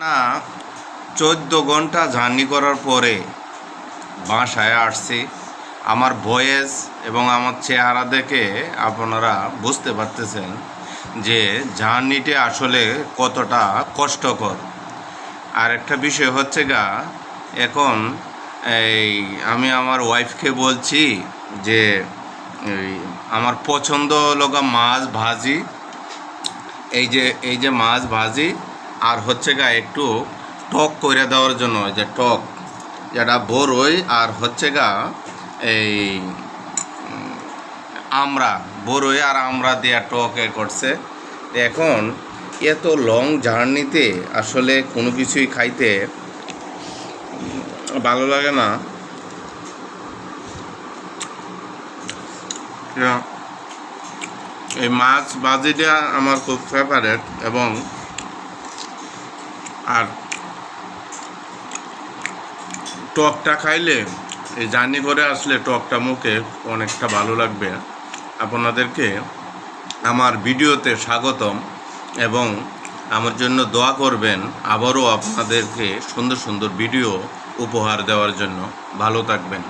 না 14 ঘন্টা জার্নি করার পরে বাসায় আসছি। আমার ভয়েস এবং আমার চেহারা দেখে আপনারা বুঝতে পারতেছেন যে জার্নিটি আসলে কতটা কষ্টকর। আর একটা বিষয় হচ্ছে এখন আমি আমার ওয়াইফকে বলছি যে আমার পছন্দ লগা মাছ ভাজি, এই যে মাছ ভাজি আর হচ্ছে একটু টক করে দেওয়ার জন্য, যে টক যেটা বড়ই আর হচ্ছে এই আমরা বড়ই আর আমরা দেওয়া টক করছে। এখন এত লং জার্নিতে আসলে কোনো কিছুই খাইতে ভালো লাগে না। এই মাছ ভাজিটা আমার খুব ফেভারেট, এবং আর টকটা খাইলে এই জার্নি করে আসলে টকটা মুখে অনেকটা ভালো লাগবে। আপনাদেরকে আমার ভিডিওতে স্বাগতম, এবং আমার জন্য দোয়া করবেন আবারও আপনাদেরকে সুন্দর সুন্দর ভিডিও উপহার দেওয়ার জন্য। ভালো থাকবেন।